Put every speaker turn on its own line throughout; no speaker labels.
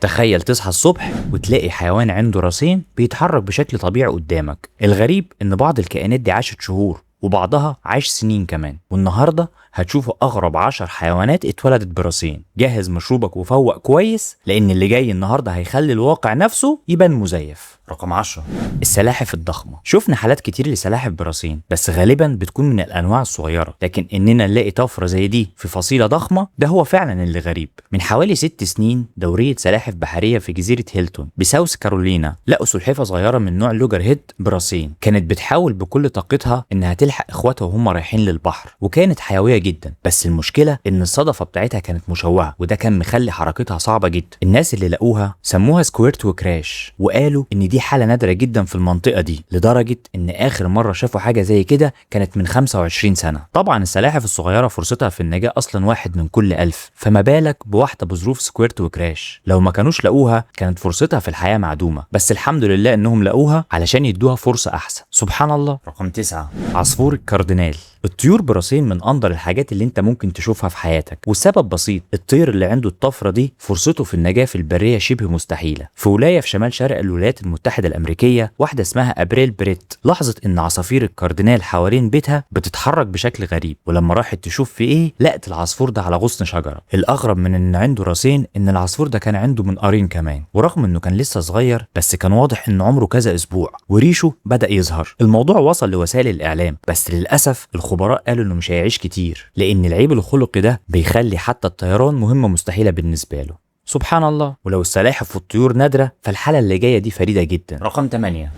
تخيل تصحى الصبح وتلاقي حيوان عنده راسين بيتحرك بشكل طبيعي قدامك. الغريب ان بعض الكائنات دي عاشت شهور وبعضها عاش سنين كمان، والنهارده هتشوفوا اغرب 10 حيوانات اتولدت براسين. جهز مشروبك وفوق كويس، لان اللي جاي النهارده هيخلي الواقع نفسه يبان مزيف. رقم 10، السلاحف الضخمة. شفنا حالات كتير لسلاحف براسين، بس غالبا بتكون من الانواع الصغيرة، لكن اننا نلاقي طفرة زي دي في فصيلة ضخمة ده هو فعلا اللي غريب. من حوالي 6 سنين دورية سلاحف بحرية في جزيرة هيلتون بساوث كارولينا لقوا سلحفة صغيرة من نوع لوجر هيد براسين. كانت بتحاول بكل طاقتها انها تلحق اخواتها وهم رايحين للبحر، وكانت حيوية جدا، بس المشكلة ان الصدفة بتاعتها كانت مشوهة، وده كان مخلي حركتها صعبة جدا. الناس اللي لقوها سموها سكويرت وكراش، وقالوا ان دي حالة نادرة جدا في المنطقة دي، لدرجة ان اخر مرة شافوا حاجة زي كده كانت من 25 سنة. طبعا السلاحف الصغيرة فرصتها في النجاة اصلا 1 من كل 1000، فما بالك بواحدة بظروف سكويرت وكراش. لو ما كانوش لقوها كانت فرصتها في الحياة معدومة، بس الحمد لله انهم لقوها علشان يدوها فرصة احسن. سبحان الله. رقم 9، عصفور الكاردينال. الطيور براسين من انظر الحاجات اللي انت ممكن تشوفها في حياتك، والسبب بسيط، الطير اللي عنده الطفرة دي فرصته في النجاة في البرية شبه مستحيلة. في ولاية في شمال شرق الولايات المتحدة الامريكية، واحدة اسمها ابريل بريت لاحظت ان عصافير الكاردينال حوالين بيتها بتتحرك بشكل غريب، ولما راحت تشوف في ايه لقت العصفور ده على غصن شجرة. الاغرب من ان عنده راسين ان العصفور ده كان عنده منقارين كمان، ورغم انه كان لسه صغير بس كان واضح ان عمره كذا اسبوع، وريشه بدأ يظهر. الموضوع وصل لوسائل الاعلام، بس للاسف الخبراء قالوا انه مش هيعيش كتير، لان العيب الخلقي ده بيخلي حتى الطيران مهمة مستحيلة بالنسبة له. سبحان الله. ولو السلاحف والطيور نادرة، فالحالة اللي جاية دي فريدة جدا. رقم 8،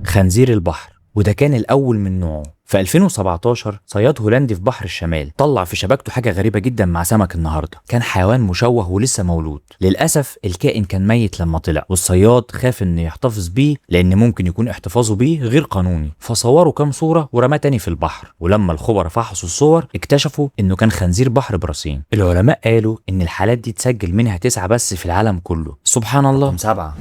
خنزير البحر، وده كان الأول من نوعه. في 2017 صياد هولندي في بحر الشمال طلع في شبكته حاجة غريبة جدا مع سمك النهاردة. كان حيوان مشوه ولسه مولود. للأسف الكائن كان ميت لما طلع، والصياد خاف انه يحتفظ بيه لان ممكن يكون احتفاظه بيه غير قانوني، فصوروا كام صورة ورماه تاني في البحر. ولما الخبراء فحصوا الصور اكتشفوا انه كان خنزير بحر براسين. العلماء قالوا ان الحالات دي تسجل منها 9 بس في العالم كله. سبحان الله. رقم 7،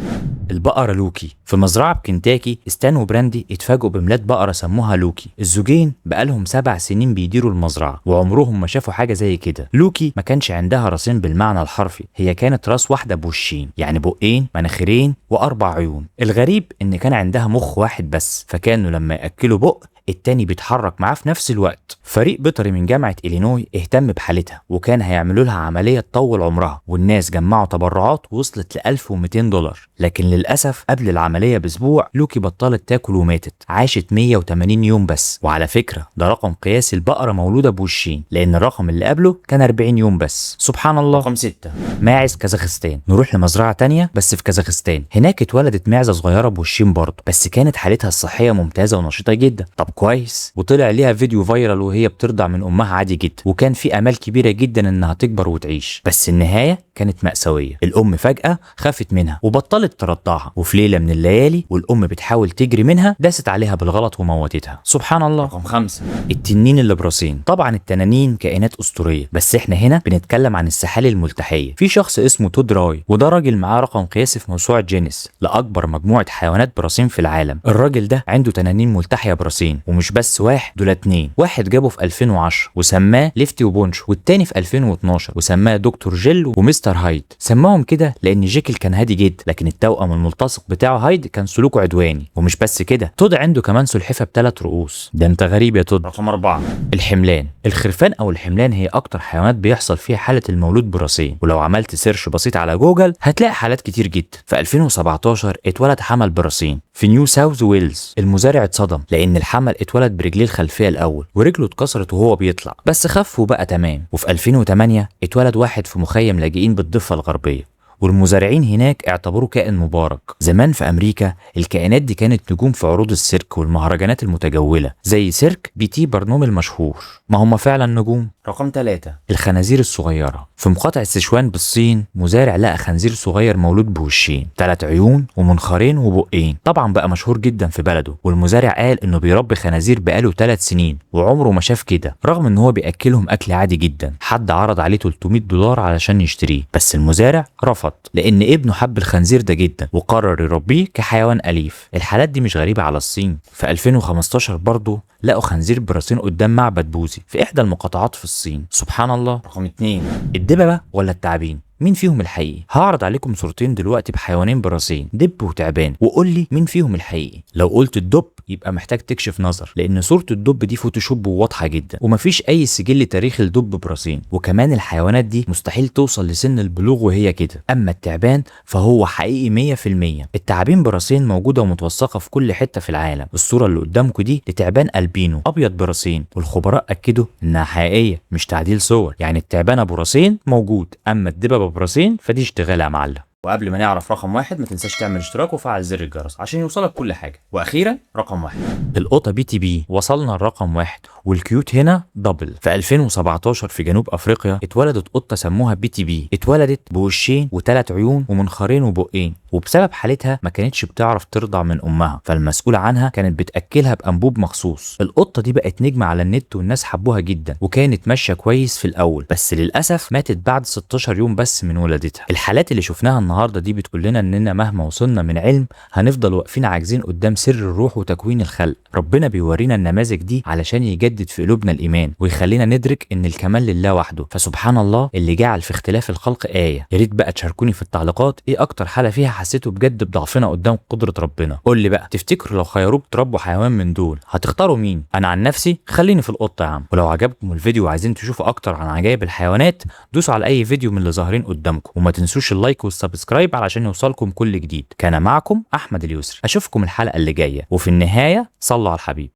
البقرة لوكي. في مزرعة بكنتاكي ستان وبراندي اتفاجئوا بميلاد بقرة سموها لوكي. الزوجين بقالهم 7 سنين بيديروا المزرعة وعمرهم ما شافوا حاجة زي كده. لوكي ما كانش عندها راسين بالمعنى الحرفي، هي كانت راس واحدة بوشين، يعني بقين، مناخيرين و4 عيون. الغريب ان كان عندها مخ واحد بس، فكانوا لما يأكلوا بق التاني بيتحرك معاه في نفس الوقت. فريق بيطري من جامعة إلينوي اهتم بحالتها، وكان هيعملوا لها عملية تطول عمرها، والناس جمعوا تبرعات وصلت ل $1200. لكن للأسف قبل العملية بأسبوع لوكي بطلت تاكل وماتت. عاشت 180 يوم بس، وعلى فكرة ده رقم قياسي البقرة مولودة بوشين، لأن الرقم اللي قبله كان 40 يوم بس. سبحان الله. رقم 6، ماعز كازاخستان. نروح لمزرعة تانية بس في كازاخستان. هناك اتولدت معزة صغيرة بوشين برضه، بس كانت حالتها الصحية ممتازة ونشيطة جدا. طب كويس. وطلع ليها فيديو فايرال وهي بترضع من امها عادي جدا، وكان في امال كبيره جدا انها تكبر وتعيش، بس النهايه كانت مأساويه. الام فجاه خافت منها وبطلت ترضعها، وفي ليله من الليالي والام بتحاول تجري منها داست عليها بالغلط وموتتها. سبحان الله. رقم 5، التنين اللي براسين. طبعا التنانين كائنات اسطوريه، بس احنا هنا بنتكلم عن السحالي الملتحيه. في شخص اسمه تود راي، وده راجل معاه رقم قياسي في موسوعه جينيس لاكبر مجموعه حيوانات براسين في العالم. الراجل ده عنده تنانين ملتحيه براسين، ومش بس واحد، دول 2. واحد جابه في 2010 وسماه ليفتي وبونش، والتاني في 2012 وسماه دكتور جيل ومستر هايد. سماهم كده لان جيكل كان هادي جدا، لكن التوأم الملتصق بتاعه هايد كان سلوكه عدواني. ومش بس كده، تود عنده كمان سلحفة ب3 رؤوس. ده انت غريب يا تود. رقم 4، الحملان. الخرفان او الحملان هي اكتر حيوانات بيحصل فيها حالة المولود براسين، ولو عملت سيرش بسيط على جوجل هتلاقي حالات كتير جدا. في 2017 اتولد حمل براسين في نيو ساوث ويلز. المزارع اتصدم لان الحمل اتولد برجليه الخلفيه الاول، ورجله اتكسرت وهو بيطلع، بس خف وبقى تمام. وفي 2008 اتولد واحد في مخيم لاجئين بالضفه الغربيه، والمزارعين هناك اعتبروه كائن مبارك. زمان في امريكا الكائنات دي كانت نجوم في عروض السيرك والمهرجانات المتجوله، زي سيرك بي برنوم المشهور. ما هم فعلا نجوم. رقم 3، الخنازير الصغيره. في مقاطعه سيشوان بالصين مزارع لقى خنزير صغير مولود بوشين، 3 عيون ومنخارين وبقين. طبعا بقى مشهور جدا في بلده، والمزارع قال انه بيربي خنازير بقاله 3 سنين وعمره ما شاف كده، رغم ان هو بياكلهم اكل عادي جدا. حد عرض عليه $300 علشان يشتريه، بس المزارع رفض لان ابنه حب الخنزير ده جدا وقرر يربيه كحيوان اليف. الحالات دي مش غريبه على الصين. في 2015 برضه لقوا خنزير براسين قدام معبد بوذي في احدى المقاطعات في الصين. سبحان الله. رقم 2، الدببه ولا التعابين. مين فيهم الحقيقي؟ هعرض عليكم صورتين دلوقتي بحيوانين براسين، دب وتعبان، وقول لي مين فيهم الحقيقي. لو قلت الدب يبقى محتاج تكشف نظر، لان صورة الدب دي فوتوشوب وواضحة جدا، ومفيش اي سجل تاريخي لدب براسين، وكمان الحيوانات دي مستحيل توصل لسن البلوغ وهي كده. اما التعبان فهو حقيقي 100%. التعابين براسين موجودة ومتوثقة في كل حتة في العالم. الصورة اللي قدامكم دي لتعبان البينو ابيض براسين، والخبراء اكدوا انها حقيقية مش تعديل صور. يعني التعبان ابو راسين موجود، اما الدببة براسين فدي اشتغال يا معلم. وقبل ما نعرف رقم واحد ما تنساش تعمل اشتراك وفعل زر الجرس عشان يوصلك كل حاجة. واخيرا رقم واحد، القطة BTB. وصلنا لرقم واحد، والكيوت هنا دبل. في 2017 في جنوب افريقيا اتولدت قطة سموها BTB. اتولدت بوشين و3 عيون ومنخارين وبقين، وبسبب حالتها ما كانتش بتعرف ترضع من امها، فالمسؤولة عنها كانت بتاكلها بانبوب مخصوص. القطة دي بقت نجمة على النت والناس حبوها جدا، وكانت ماشية كويس في الاول، بس للاسف ماتت بعد 16 يوم بس من ولادتها. الحالات اللي شفناها النهارده دي بتقول لنا اننا مهما وصلنا من علم هنفضل واقفين عاجزين قدام سر الروح وتكوين الخلق. ربنا بيورينا النماذج دي علشان يجدد في قلوبنا الايمان ويخلينا ندرك ان الكمال لله وحده. فسبحان الله اللي جعل في اختلاف الخلق آية. يا ريت بقى تشاركوني في التعليقات ايه اكتر حالة فيها حسيتوا بجد بضعفنا قدام قدرة ربنا. قول لي بقى تفتكروا لو خيروك تربوا حيوان من دول هتختاروا مين؟ انا عن نفسي خليني في القطة يا عم. ولو عجبكم الفيديو وعايزين تشوفوا اكتر عن عجائب الحيوانات دوسوا على اي فيديو من اللي ظاهرين قدامكم، وما تنسوش اللايك والسبسكرايب علشان يوصلكم كل جديد. كان معكم احمد اليسري، اشوفكم الحلقة اللي جاية، وفي النهاية صلوا على الحبيب.